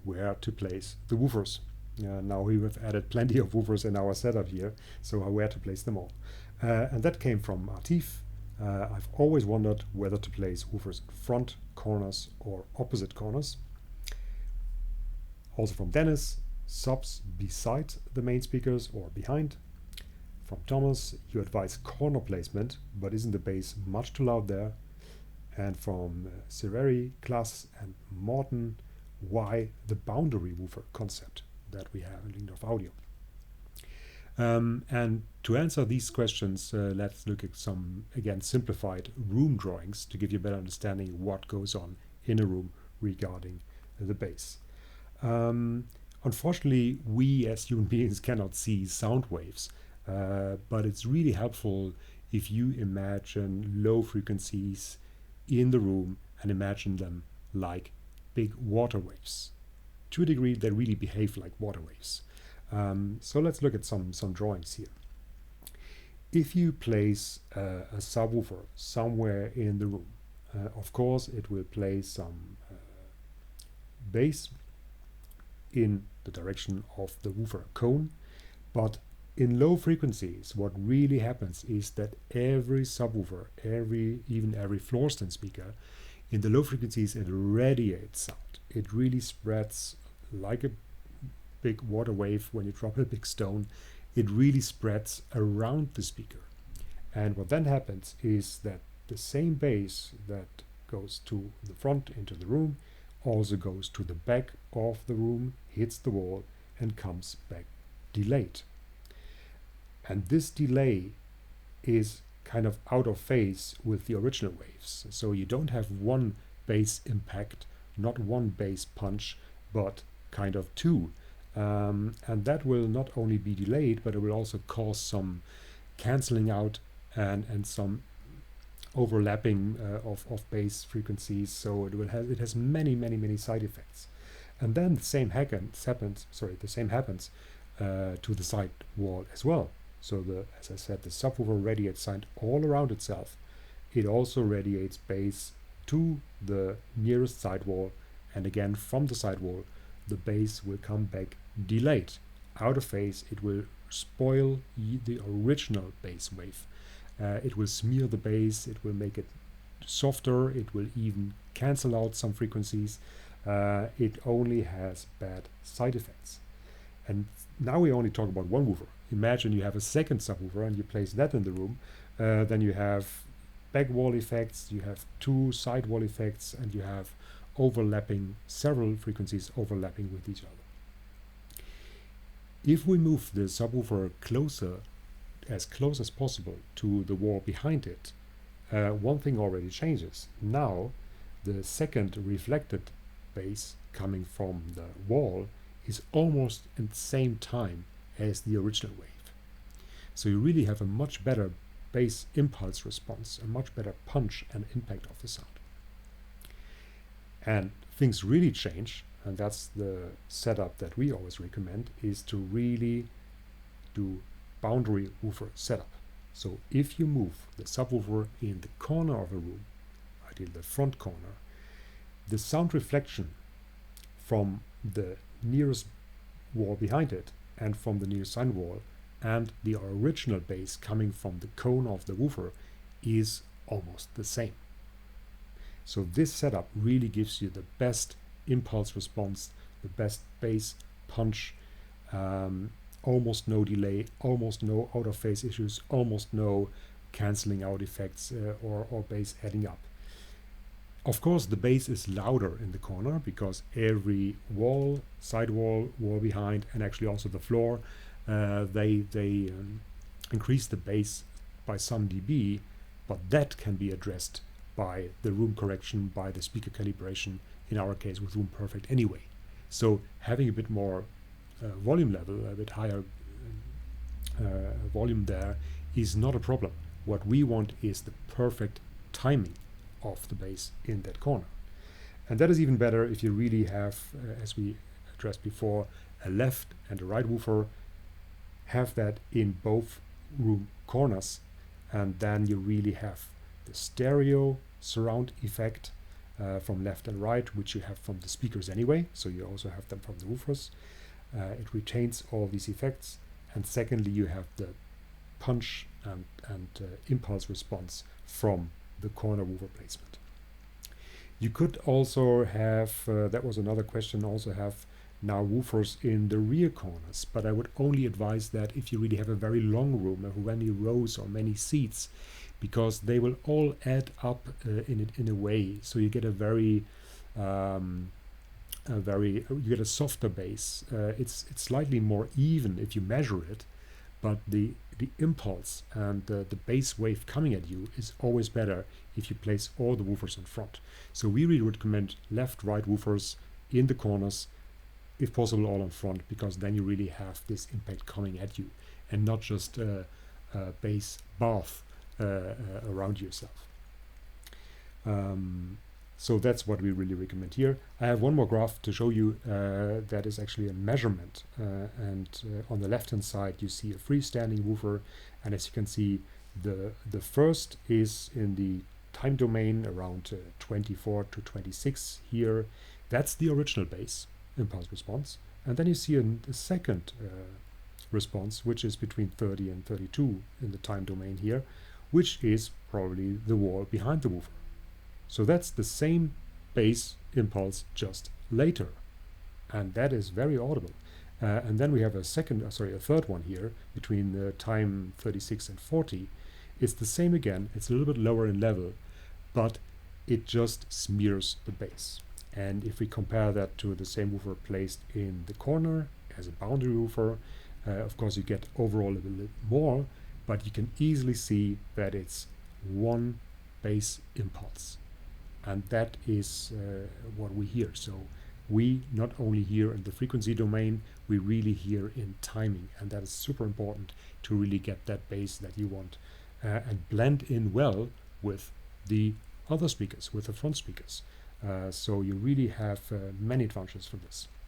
where to place the woofers. Now we have added plenty of woofers in our setup here, so where to place them all. And that came from Atif. I've always wondered whether to place woofers in front corners or opposite corners. Also from Dennis, subs beside the main speakers or behind. From Thomas, you advise corner placement, but isn't the bass much too loud there? And from Sereri, Klaas, and Morten, why the boundary woofer concept that we have in Lyngdorf Audio? And to answer these questions, let's look at some, again, simplified room drawings to give you a better understanding of what goes on in a room regarding the bass. Unfortunately, we as human beings cannot see sound waves, but it's really helpful if you imagine low frequencies in the room and imagine them like big water waves. To a degree, they really behave like water waves. So let's look at some drawings here. If you place a subwoofer somewhere in the room, of course it will play some bass in the direction of the woofer cone, but in low frequencies what really happens is that every subwoofer, even every floor stand speaker, in the low frequencies it radiates sound. It really spreads like a big water wave when you drop a big stone. It really spreads around the speaker. And what then happens is that the same bass that goes to the front into the room also goes to the back of the room, hits the wall, and comes back delayed. And this delay is kind of out of phase with the original waves. So you don't have one bass impact, not one bass punch, but kind of two. And that will not only be delayed, but it will also cause some cancelling out and some overlapping of bass frequencies. So it has many side effects. And then the same happens to the side wall as well. So as I said, the subwoofer radiates sound all around itself. It also radiates bass to the nearest sidewall, and again from the sidewall the bass will come back delayed, out of phase. It will spoil the original bass wave. It will smear the bass, it will make it softer, it will even cancel out some frequencies. It only has bad side effects. And now we only talk about one woofer. Imagine you have a second subwoofer and you place that in the room. Then you have back wall effects, you have two side wall effects, and you have several frequencies overlapping with each other. If we move the subwoofer as close as possible to the wall behind it, one thing already changes. Now the second reflected bass coming from the wall is almost at the same time as the original wave. So you really have a much better bass impulse response, a much better punch and impact of the sound. And things really change, and that's the setup that we always recommend, is to really do boundary woofer setup. So if you move the subwoofer in the corner of a room, ideally the front corner, the sound reflection from the nearest wall behind it and from the nearest side wall and the original bass coming from the cone of the woofer is almost the same. So this setup really gives you the best impulse response, the best bass punch, almost no delay, almost no out of phase issues, almost no cancelling out effects or bass adding up. Of course, the bass is louder in the corner because every wall, side wall, wall behind, and actually also the floor, they increase the bass by some dB, but that can be addressed by the room correction, by the speaker calibration, in our case with Room Perfect anyway. So having a bit more volume level, a bit higher volume there is not a problem. What we want is the perfect timing of the bass in that corner. And that is even better if you really have, as we addressed before, a left and a right woofer. Have that in both room corners, and then you really have the stereo surround effect from left and right, which you have from the speakers anyway, so you also have them from the woofers. It retains all these effects. And secondly, you have the punch and impulse response from the corner woofer placement. You could also have, that was another question, also have now woofers in the rear corners, but I would only advise that if you really have a very long room, of many rows or many seats, because they will all add up in a way. So you get you get a softer bass. It's slightly more even if you measure it, but the impulse and the bass wave coming at you is always better if you place all the woofers in front. So we really recommend left, right woofers in the corners, if possible all in front, because then you really have this impact coming at you and not just a bass bath around yourself. So that's what we really recommend here. I have one more graph to show you that is actually a measurement. And on the left hand side you see a freestanding woofer, and as you can see, the first is in the time domain around 24 to 26 here. That's the original bass impulse response. And then you see a second response, which is between 30 and 32 in the time domain here, which is probably the wall behind the woofer. So that's the same bass impulse just later, and that is very audible. And then we have a third one here between the time 36 and 40. It's the same again. It's a little bit lower in level, but it just smears the bass. And if we compare that to the same woofer placed in the corner as a boundary woofer, of course you get overall a little bit more, but you can easily see that it's one bass impulse. And that is what we hear. So we not only hear in the frequency domain, we really hear in timing. And that is super important to really get that bass that you want and blend in well with the other speakers, with the front speakers. So you really have many advantages from this.